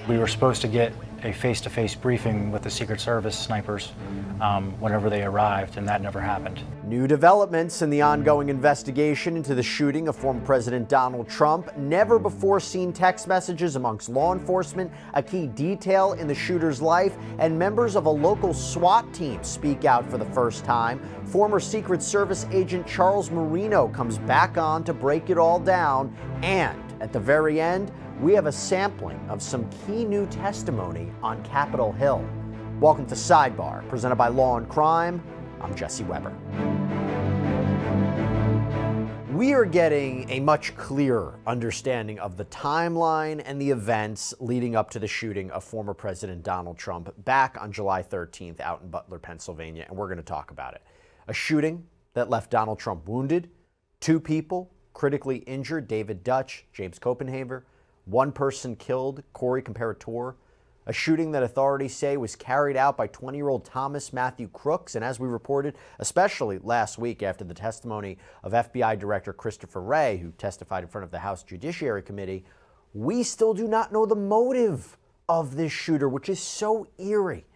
We were supposed to get a face-to-face briefing with the Secret Service snipers whenever they arrived, and that never happened. New developments in the ongoing investigation into the shooting of former President Donald Trump. Never before seen text messages amongst law enforcement, a key detail in the shooter's life, and members of a local SWAT team speak out for the first time. Former Secret Service agent Charles Marino comes back on to break it all down. And at the very end, we have a sampling of some key new testimony on Capitol Hill. Welcome to Sidebar, presented by Law&Crime. I'm Jesse Weber. We are getting a much clearer understanding of the timeline and the events leading up to the shooting of former President Donald Trump back on July 13th out in Butler, Pennsylvania, and we're going to talk about it. A shooting that left Donald Trump wounded, 2 people critically injured, David Dutch, James Copenhaver, 1 person killed, Corey Comparator. A shooting that authorities say was carried out by 20-year-old Thomas Matthew Crooks. And as we reported, especially last week after the testimony of FBI Director Christopher Wray, who testified in front of the House Judiciary Committee, we still do not know the motive of this shooter, which is so eerie.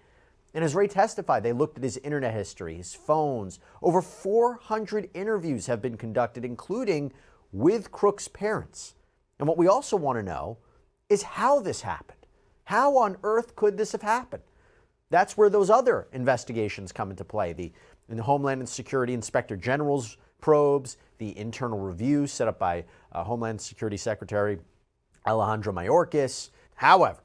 And as Wray testified, they looked at his internet history, his phones. Over 400 interviews have been conducted, including with Crooks' parents. And what we also want to know is how this happened. How on earth could this have happened? That's where those other investigations come into play. The Homeland Security Inspector General's probes, the internal review set up by Homeland Security Secretary Alejandro Mayorkas. However,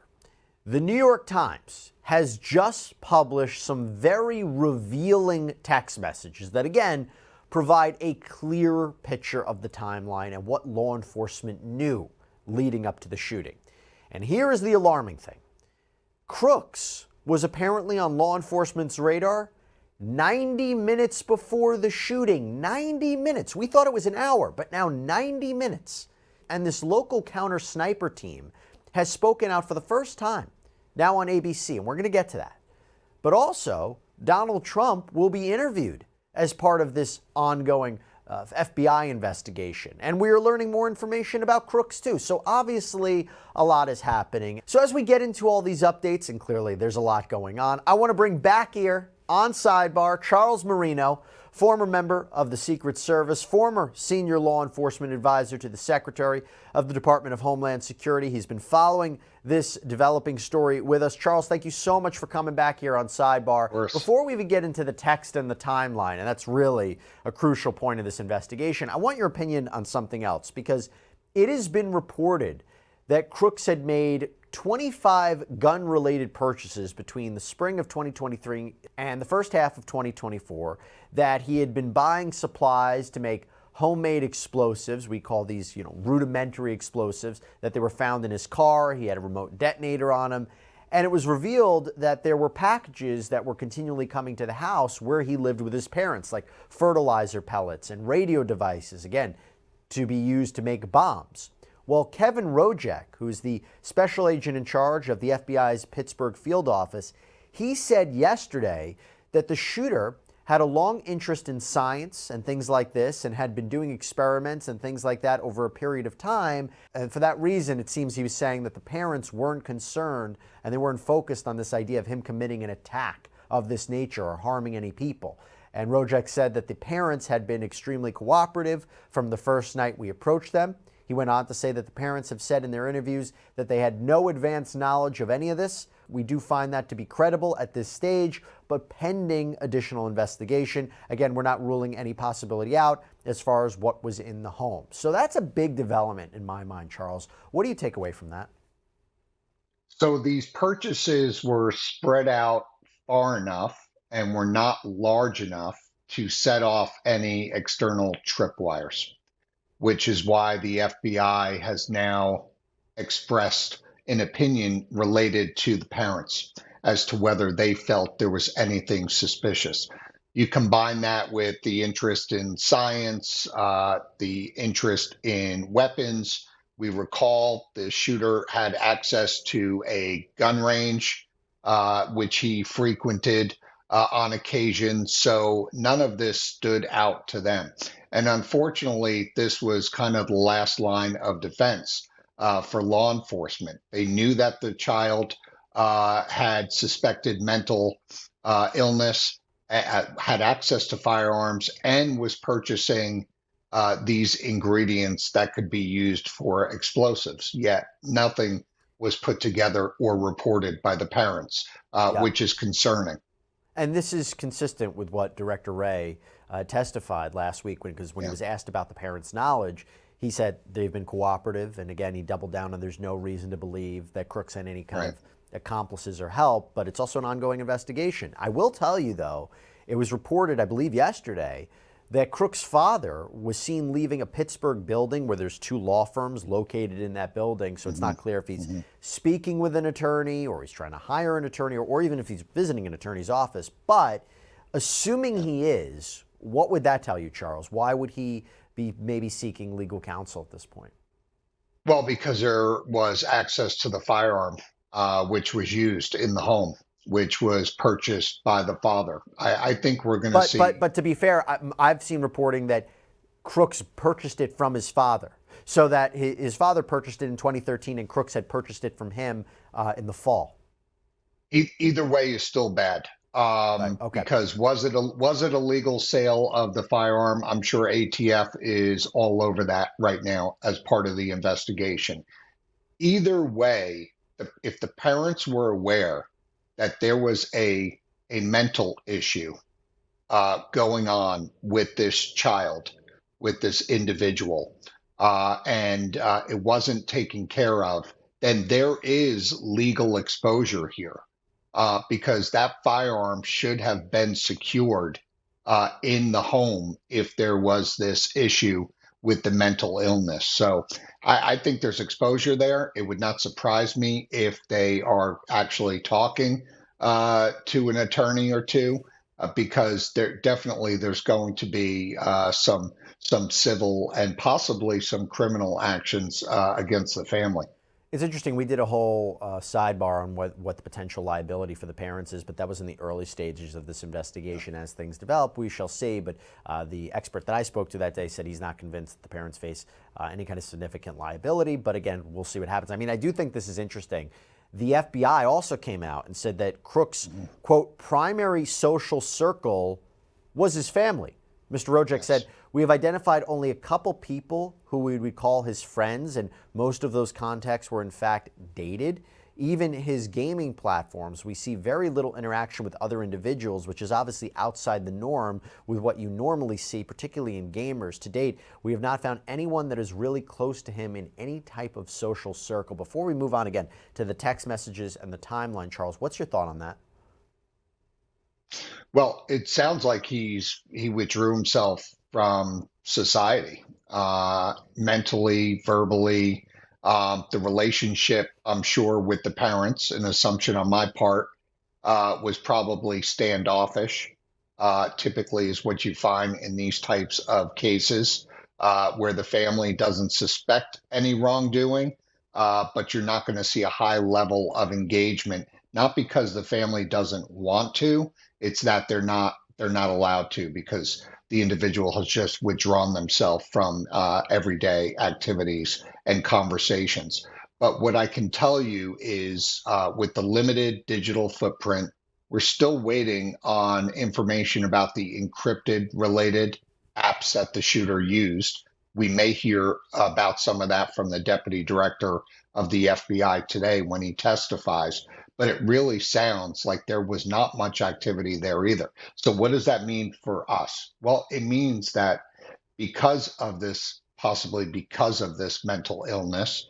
the New York Times has just published some very revealing text messages that, again, provide a clearer picture of the timeline and what law enforcement knew leading up to the shooting. And here is the alarming thing. Crooks was apparently on law enforcement's radar 90 minutes before the shooting. 90 minutes. We thought it was an hour, but now 90 minutes. And this local counter sniper team has spoken out for the first time, now on ABC, and we're going to get to that. But also, Donald Trump will be interviewed as part of this ongoing FBI investigation. And we are learning more information about Crooks too. So obviously a lot is happening. So as we get into all these updates, and clearly there's a lot going on, I want to bring back here on Sidebar Charles Marino, former member of the Secret Service, former senior law enforcement advisor to the Secretary of the Department of Homeland Security. He's been following this developing story with us. Charles, thank you so much for coming back here on Sidebar. Before we even get into the text and the timeline, and that's really a crucial point of this investigation, I want your opinion on something else, because it has been reported that Crooks had made 25 gun-related purchases between the spring of 2023 and the first half of 2024, that he had been buying supplies to make homemade explosives. We call these, rudimentary explosives, that they were found in his car. He had a remote detonator on him. And it was revealed that there were packages that were continually coming to the house where he lived with his parents, like fertilizer pellets and radio devices, again, to be used to make bombs. Well, Kevin Rojek, who's the special agent in charge of the FBI's Pittsburgh field office, he said yesterday that the shooter had a long interest in science and things like this, and had been doing experiments and things like that over a period of time. And for that reason, it seems he was saying that the parents weren't concerned and they weren't focused on this idea of him committing an attack of this nature or harming any people. And Rojek said that the parents had been extremely cooperative from the first night we approached them. He went on to say that the parents have said in their interviews that they had no advanced knowledge of any of this. We do find that to be credible at this stage, but pending additional investigation. Again, we're not ruling any possibility out as far as what was in the home. So that's a big development in my mind, Charles. What do you take away from that? So these purchases were spread out far enough and were not large enough to set off any external tripwires, which is why the FBI has now expressed an opinion related to the parents as to whether they felt there was anything suspicious. You combine that with the interest in science, the interest in weapons. We recall the shooter had access to a gun range, which he frequented on occasion. So none of this stood out to them. And unfortunately, this was kind of the last line of defense. for law enforcement. They knew that the child had suspected mental illness, had access to firearms, and was purchasing these ingredients that could be used for explosives. Yet nothing was put together or reported by the parents, Yeah. which is concerning. And this is consistent with what Director Wray testified last week because when he Yeah, was asked about the parents' knowledge, he said they've been cooperative. And again, he doubled down on there's no reason to believe that Crooks had any kind right. of accomplices or help, but it's also an ongoing investigation. I will tell you, though, it was reported, I believe yesterday, that Crooks' father was seen leaving a Pittsburgh building where there's two law firms located in that building. So it's Hmm. not clear if he's Hmm. speaking with an attorney or he's trying to hire an attorney or even if he's visiting an attorney's office. But assuming he is, what would that tell you, Charles? Why would he be maybe seeking legal counsel at this point? Well, because there was access to the firearm, which was used in the home, which was purchased by the father. I think we're going to see. But to be fair, I've seen reporting that Crooks purchased it from his father, so that his father purchased it in 2013, and Crooks had purchased it from him in the fall. Either way is still bad. Right. Okay. Because was it a legal sale of the firearm? I'm sure ATF is all over that right now as part of the investigation. Either way, if the parents were aware that there was a mental issue going on with this child, with this individual, and it wasn't taken care of, then there is legal exposure here because that firearm should have been secured in the home if there was this issue with the mental illness. So I think there's exposure there. It would not surprise me if they are actually talking to an attorney or two, because there's going to be some civil and possibly some criminal actions against the family. It's interesting. We did a whole sidebar on what the potential liability for the parents is, but that was in the early stages of this investigation. As things develop, we shall see. But the expert that I spoke to that day said he's not convinced that the parents face any kind of significant liability. But again, we'll see what happens. I mean, I do think this is interesting. The FBI also came out and said that Crooks' quote primary social circle was his family. Mr. Rojek said, "We have identified only a couple people who we would call his friends, and most of those contacts were in fact dated. Even his gaming platforms, we see very little interaction with other individuals, which is obviously outside the norm with what you normally see, particularly in gamers. To date, we have not found anyone that is really close to him in any type of social circle." Before we move on again to the text messages and the timeline, Charles, what's your thought on that? Well, it sounds like he withdrew himself from society, mentally, verbally. The relationship, I'm sure, with the parents, an assumption on my part, was probably standoffish. Typically, is what you find in these types of cases, where the family doesn't suspect any wrongdoing, but you're not going to see a high level of engagement, not because the family doesn't want to, it's that they're not allowed to because the individual has just withdrawn themselves from everyday activities and conversations. But what I can tell you is, with the limited digital footprint, we're still waiting on information about the encrypted related apps that the shooter used. We may hear about some of that from the deputy director of the FBI today when he testifies, but it really sounds like there was not much activity there either. So, what does that mean for us? Well, it means that because of this, possibly because of this mental illness,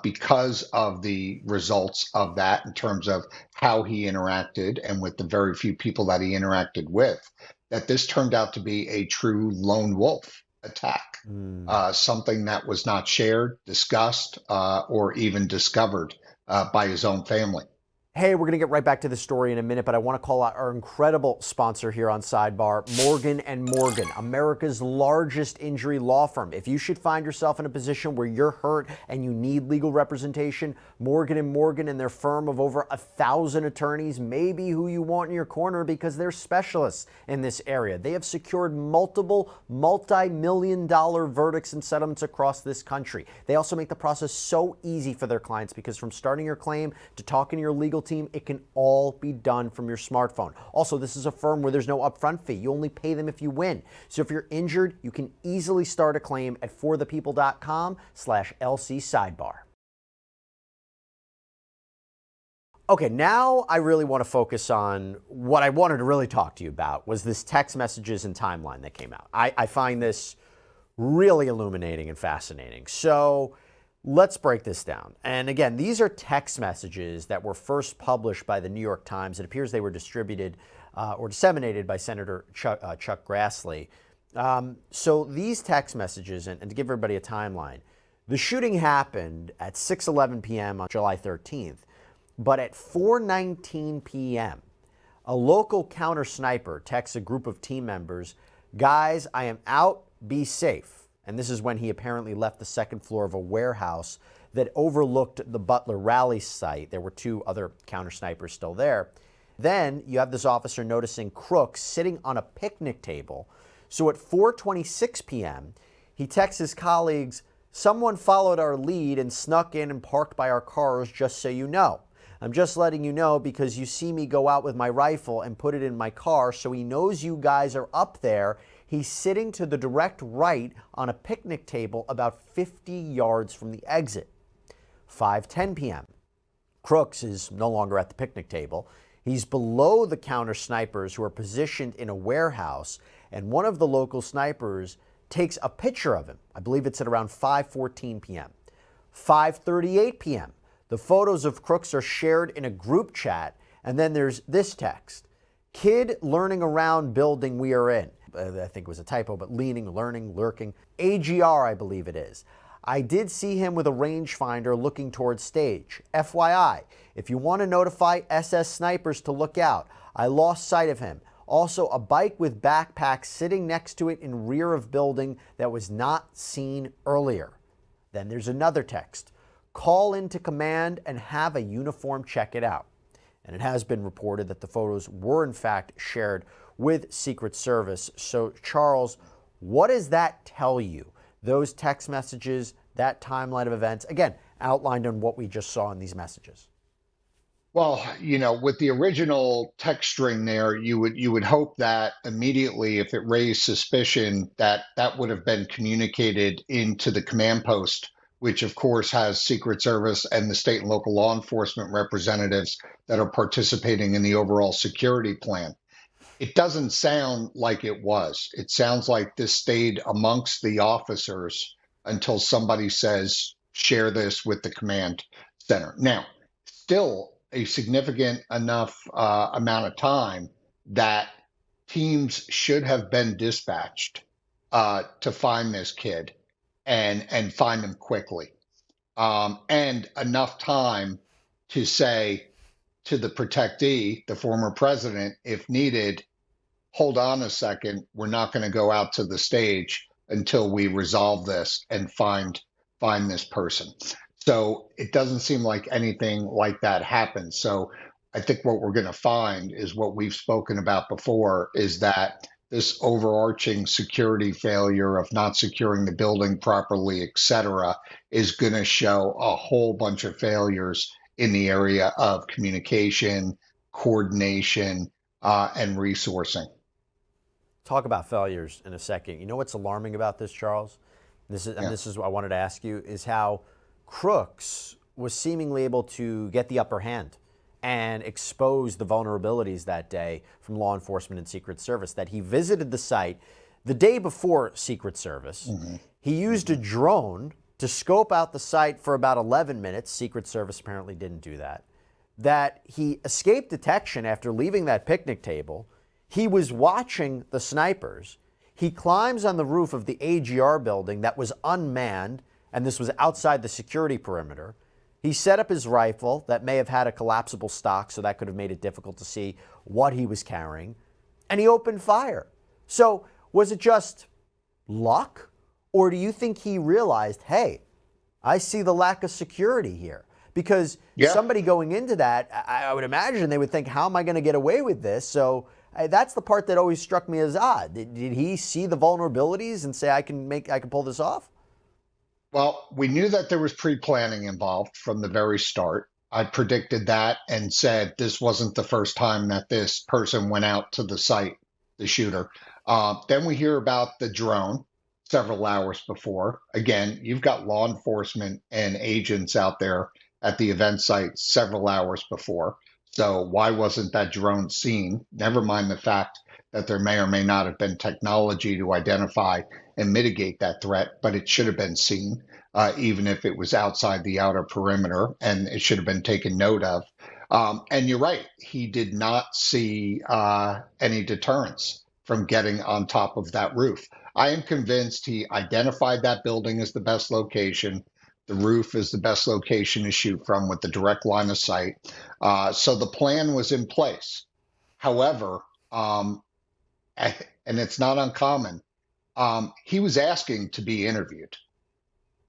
because of the results of that in terms of how he interacted and with the very few people that he interacted with, that this turned out to be a true lone wolf attack, something that was not shared, discussed, or even discovered by his own family. Hey, we're going to get right back to the story in a minute, but I want to call out our incredible sponsor here on Sidebar, Morgan & Morgan, America's largest injury law firm. If you should find yourself in a position where you're hurt and you need legal representation, Morgan & Morgan and their firm of over 1,000 attorneys may be who you want in your corner because they're specialists in this area. They have secured multiple multi-million-dollar verdicts and settlements across this country. They also make the process so easy for their clients because from starting your claim to talking to your legal team, it can all be done from your smartphone. Also, this is a firm where there's no upfront fee. You only pay them if you win. So if you're injured, you can easily start a claim at forthepeople.com/LC Sidebar. Okay, now I really want to focus on what I wanted to really talk to you about was this text messages and timeline that came out. I find this really illuminating and fascinating. So let's break this down. And again, these are text messages that were first published by the New York Times. It appears they were distributed or disseminated by Senator Chuck Grassley. So these text messages, and to give everybody a timeline, the shooting happened at 6:11 p.m. on July 13th, but at 4:19 p.m., a local counter sniper texts a group of team members, "Guys, I am out, be safe." And this is when he apparently left the second floor of a warehouse that overlooked the Butler rally site. There were two other counter snipers still there. Then you have this officer noticing Crooks sitting on a picnic table. So at 4:26 p.m., he texts his colleagues, "Someone followed our lead and snuck in and parked by our cars, just so you know. I'm just letting you know because you see me go out with my rifle and put it in my car, so he knows you guys are up there. He's sitting to the direct right on a picnic table about 50 yards from the exit." 5:10 p.m. Crooks is no longer at the picnic table. He's below the counter snipers who are positioned in a warehouse, and one of the local snipers takes a picture of him. I believe it's at around 5:14 p.m. 5:38 p.m. The photos of Crooks are shared in a group chat, and then there's this text: "Kid learning around building we are in." I think it was a typo, but leaning, learning, lurking. AGR, I believe it is. "I did see him with a rangefinder looking towards stage. FYI, if you want to notify SS snipers to look out. I lost sight of him. Also, a bike with backpack sitting next to it in rear of building that was not seen earlier." Then there's another text: "Call into command and have a uniform check it out." And it has been reported that the photos were in fact shared with Secret Service. So Charles, what does that tell you? Those text messages, that timeline of events, again, outlined on what we just saw in these messages. Well, with the original text string there, you would hope that immediately, if it raised suspicion, that would have been communicated into the command post, which of course has Secret Service and the state and local law enforcement representatives that are participating in the overall security plan. It doesn't sound like it was. It sounds like this stayed amongst the officers until somebody says, share this with the command center. Now, still a significant enough amount of time that teams should have been dispatched to find this kid and find him quickly. And enough time to say to the protectee, the former president, if needed, hold on a second, we're not going to go out to the stage until we resolve this and find this person. So it doesn't seem like anything like that happened. So I think what we're going to find is what we've spoken about before, is that this overarching security failure of not securing the building properly, et cetera, is going to show a whole bunch of failures in the area of communication, coordination, and resourcing. Talk about failures in a second. You know what's alarming about this, Charles? This is what I wanted to ask you, is how Crooks was seemingly able to get the upper hand and expose the vulnerabilities that day from law enforcement and Secret Service, that he visited the site the day before Secret Service. Mm-hmm. He used a drone to scope out the site for about 11 minutes. Secret Service apparently didn't do that. That he escaped detection after leaving that picnic table. He was watching the snipers. He climbs on the roof of the AGR building that was unmanned, and this was outside the security perimeter. He set up his rifle that may have had a collapsible stock, so that could have made it difficult to see what he was carrying, and he opened fire. So was it just luck, or do you think he realized, hey, I see the lack of security here? Because somebody going into that, I would imagine they would think, how am I going to get away with this? So that's the part that always struck me as odd. Did he see the vulnerabilities and say, I can pull this off? Well, we knew that there was pre-planning involved from the very start. I predicted that and said this wasn't the first time that this person went out to the site, the shooter. Then we hear about the drone several hours before. Again, you've got law enforcement and agents out there at the event site several hours before. So why wasn't that drone seen? Never mind the fact that there may or may not have been technology to identify and mitigate that threat, but it should have been seen, even if it was outside the outer perimeter, and it should have been taken note of. And you're right, he did not see any deterrence from getting on top of that roof. I am convinced he identified that building as the best location. The roof is the best location to shoot from with the direct line of sight. So the plan was in place. However, and it's not uncommon, he was asking to be interviewed.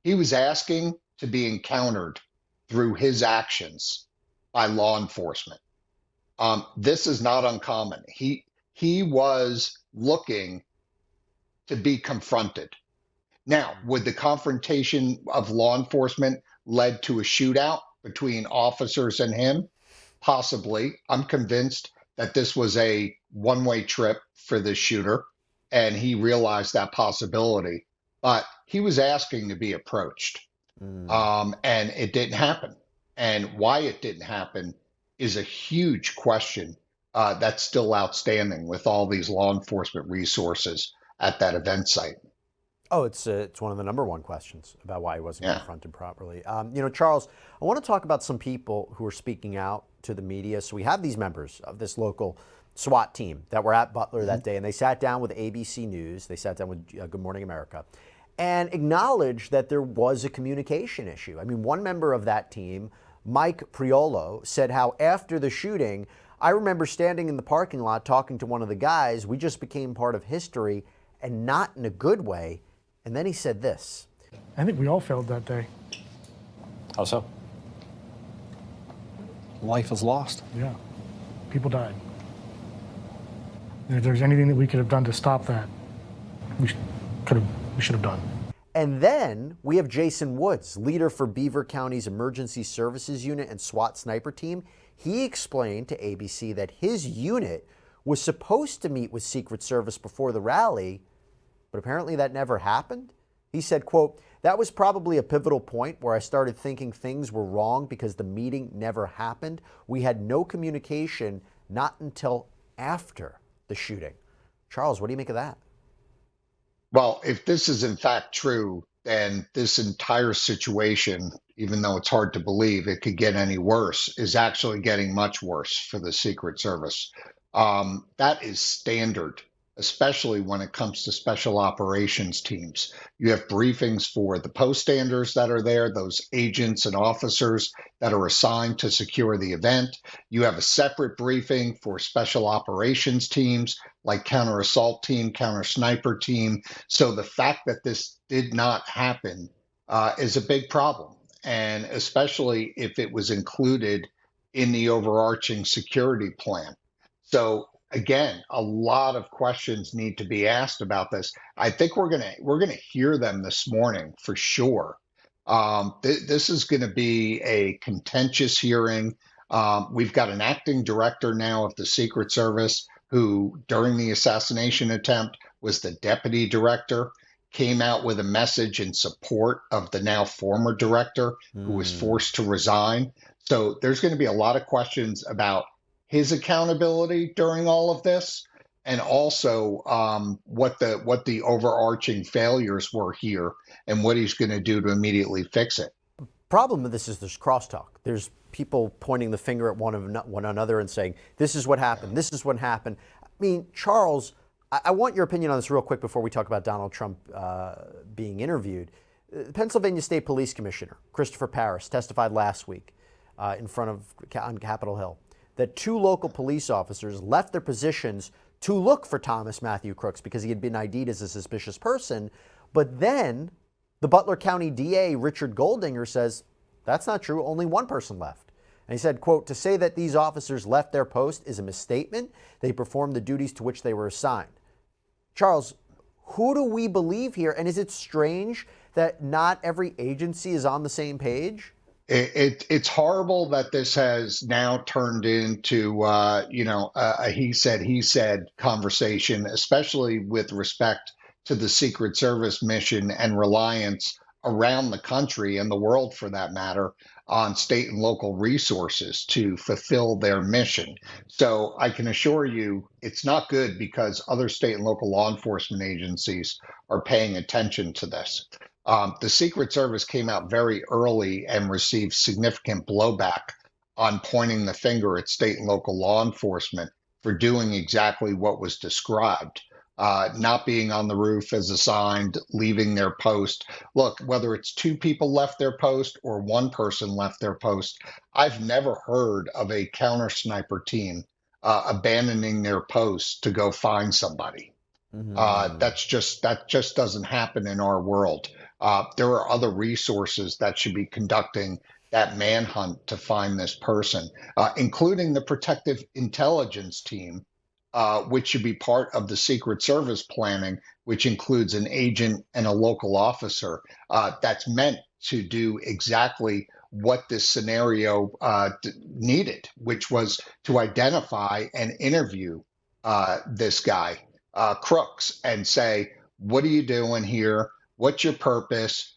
He was asking to be encountered through his actions by law enforcement. This is not uncommon. He was looking to be confronted. Now, would the confrontation of law enforcement led to a shootout between officers and him? Possibly. I'm convinced that this was a one-way trip for this shooter, and he realized that possibility. But he was asking to be approached, and it didn't happen. And why it didn't happen is a huge question that's still outstanding with all these law enforcement resources at that event site. Oh, it's one of the number one questions about why he wasn't confronted properly. Charles, I want to talk about some people who are speaking out to the media. So we have these members of this local SWAT team that were at Butler that day, and they sat down with ABC News. They sat down with Good Morning America and acknowledged that there was a communication issue. I mean, one member of that team, Mike Priolo, said how after the shooting, I remember standing in the parking lot talking to one of the guys. We just became part of history, and not in a good way. And then he said this. I think we all failed that day. How so? Life is lost. Yeah. People died. And if there's anything that we could have done to stop that, we should have done. And then we have Jason Woods, leader for Beaver County's Emergency Services Unit and SWAT sniper team. He explained to ABC that his unit was supposed to meet with Secret Service before the rally, but apparently that never happened. He said, quote, "That was probably a pivotal point where I started thinking things were wrong because the meeting never happened. We had no communication, not until after the shooting." Charles, what do you make of that? Well, if this is in fact true, then this entire situation, even though it's hard to believe it could get any worse, is actually getting much worse for the Secret Service. That is standard, especially when it comes to special operations teams. You have briefings for the poststanders that are there, those agents and officers that are assigned to secure the event. You have a separate briefing for special operations teams like counter assault team, counter sniper team. So the fact that this did not happen is a big problem. And especially if it was included in the overarching security plan. So again, a lot of questions need to be asked about this. I think we're gonna hear them this morning for sure. This is going to be a contentious hearing. We've got an acting director now of the Secret Service who, during the assassination attempt, was the deputy director, came out with a message in support of the now former director who was forced to resign. So there's going to be a lot of questions about his accountability during all of this, and also what the overarching failures were here and what he's going to do to immediately fix it. Problem with this is there's crosstalk. There's people pointing the finger at one another and saying, this is what happened, this is what happened. I mean, Charles, I want your opinion on this real quick before we talk about Donald Trump being interviewed. Pennsylvania State Police Commissioner Christopher Parris testified last week on Capitol Hill that 2 local police officers left their positions to look for Thomas Matthew Crooks because he had been ID'd as a suspicious person. But then the Butler County DA, Richard Goldinger, says that's not true. Only 1 person left. And he said, quote, "To say that these officers left their post is a misstatement. They performed the duties to which they were assigned." Charles, who do we believe here? And is it strange that not every agency is on the same page? It's horrible that this has now turned into, a he said conversation, especially with respect to the Secret Service mission and reliance around the country and the world, for that matter, on state and local resources to fulfill their mission. So I can assure you it's not good because other state and local law enforcement agencies are paying attention to this. The Secret Service came out very early and received significant blowback on pointing the finger at state and local law enforcement for doing exactly what was described. Not being on the roof as assigned, leaving their post. Look, whether it's 2 people left their post or 1 person left their post, I've never heard of a counter sniper team abandoning their post to go find somebody. That just doesn't happen in our world. There are other resources that should be conducting that manhunt to find this person, including the Protective Intelligence Team, which should be part of the Secret Service planning, which includes an agent and a local officer that's meant to do exactly what this scenario needed, which was to identify and interview this guy, Crooks, and say, what are you doing here? What's your purpose?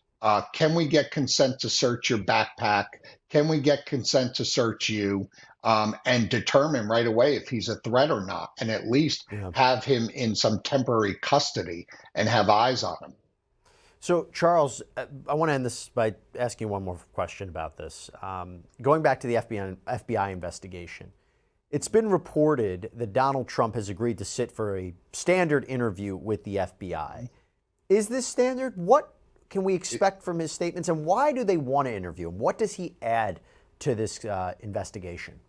Can we get consent to search your backpack? Can we get consent to search you? And determine right away if he's a threat or not, and at least have him in some temporary custody and have eyes on him. So, Charles, I want to end this by asking you one more question about this. Going back to the FBI investigation, it's been reported that Donald Trump has agreed to sit for a standard interview with the FBI. Is this standard? What can we expect from his statements, and why do they want to interview him? What does he add to this investigation?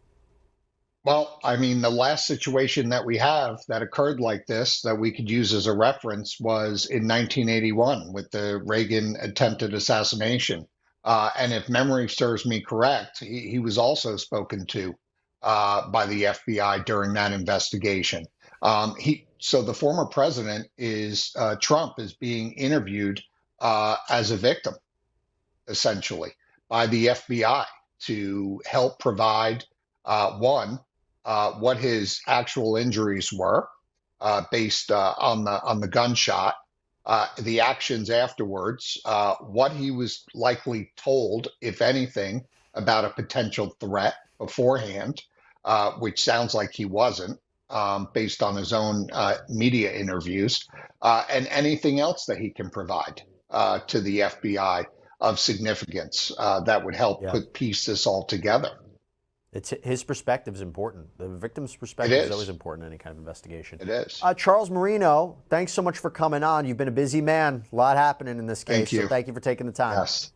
Well, I mean, the last situation that we have that occurred like this that we could use as a reference was in 1981 with the Reagan attempted assassination. And if memory serves me correct, he was also spoken to by the FBI during that investigation. So the former president Trump is being interviewed as a victim, essentially, by the FBI to help provide what his actual injuries were based on the gunshot, the actions afterwards, what he was likely told, if anything, about a potential threat beforehand, which sounds like he wasn't, based on his own media interviews, and anything else that he can provide to the FBI of significance that would help piece this all together. His perspective is important. The victim's perspective is always important in any kind of investigation. It is. Charles Marino, thanks so much for coming on. You've been a busy man. A lot happening in this case. Thank you. So thank you for taking the time. Yes.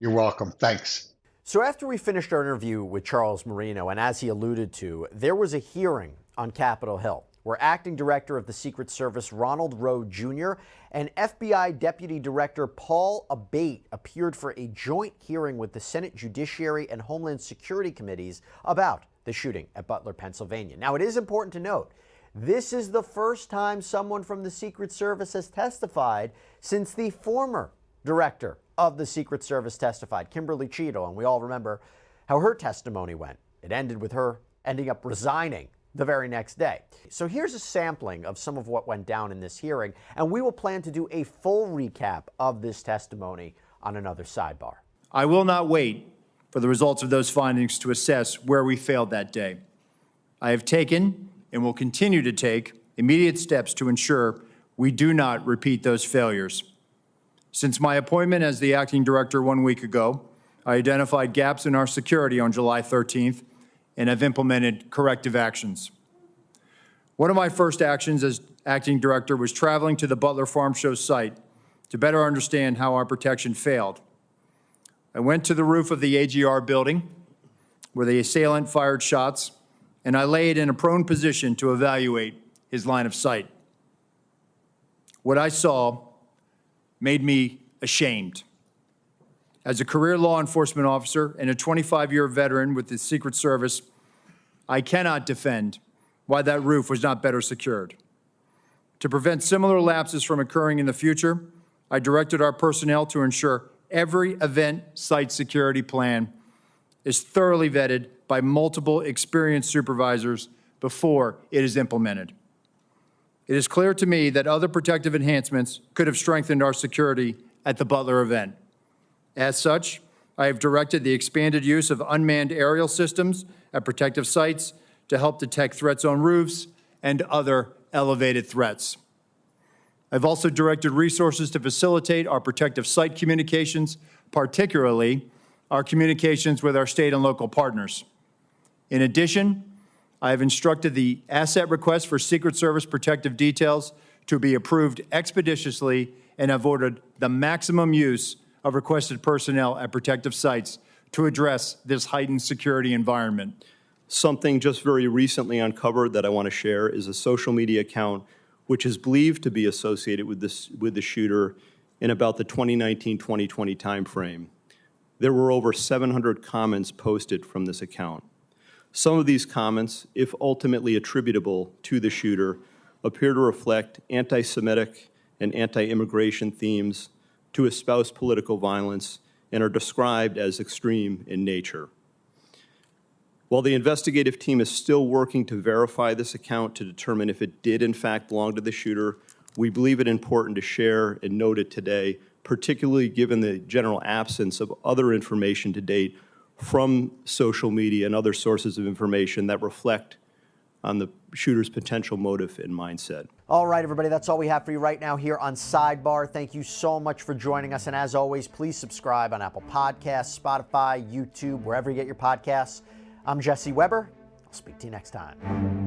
You're welcome. Thanks. So after we finished our interview with Charles Marino, and as he alluded to, there was a hearing on Capitol Hill where Acting Director of the Secret Service Ronald Rowe Jr. and FBI Deputy Director Paul Abate appeared for a joint hearing with the Senate Judiciary and Homeland Security Committees about the shooting at Butler, Pennsylvania. Now, it is important to note, this is the first time someone from the Secret Service has testified since the former director of the Secret Service testified, Kimberly Cheadle, and we all remember how her testimony went. It ended with her ending up resigning the very next day. So here's a sampling of some of what went down in this hearing, and we will plan to do a full recap of this testimony on another Sidebar. I will not wait for the results of those findings to assess where we failed that day. I have taken and will continue to take immediate steps to ensure we do not repeat those failures. Since my appointment as the acting director 1 week ago, I identified gaps in our security on July 13th and have implemented corrective actions. One of my first actions as acting director was traveling to the Butler Farm Show site to better understand how our protection failed. I went to the roof of the AGR building where the assailant fired shots, and I laid in a prone position to evaluate his line of sight. What I saw made me ashamed. As a career law enforcement officer and a 25-year veteran with the Secret Service, I cannot defend why that roof was not better secured. To prevent similar lapses from occurring in the future, I directed our personnel to ensure every event site security plan is thoroughly vetted by multiple experienced supervisors before it is implemented. It is clear to me that other protective enhancements could have strengthened our security at the Butler event. As such, I have directed the expanded use of unmanned aerial systems at protective sites to help detect threats on roofs and other elevated threats. I've also directed resources to facilitate our protective site communications, particularly our communications with our state and local partners. In addition, I have instructed the asset request for Secret Service protective details to be approved expeditiously and have ordered the maximum use of requested personnel at protective sites to address this heightened security environment. Something just very recently uncovered that I want to share is a social media account which is believed to be associated with the shooter in about the 2019-2020 timeframe. There were over 700 comments posted from this account. Some of these comments, if ultimately attributable to the shooter, appear to reflect anti-Semitic and anti-immigration themes, to espouse political violence, and are described as extreme in nature. While the investigative team is still working to verify this account to determine if it did in fact belong to the shooter, we believe it important to share and note it today, particularly given the general absence of other information to date from social media and other sources of information that reflect on the shooter's potential motive and mindset. All right, everybody, that's all we have for you right now here on Sidebar. Thank you so much for joining us. And as always, please subscribe on Apple Podcasts, Spotify, YouTube, wherever you get your podcasts. I'm Jesse Weber. I'll speak to you next time.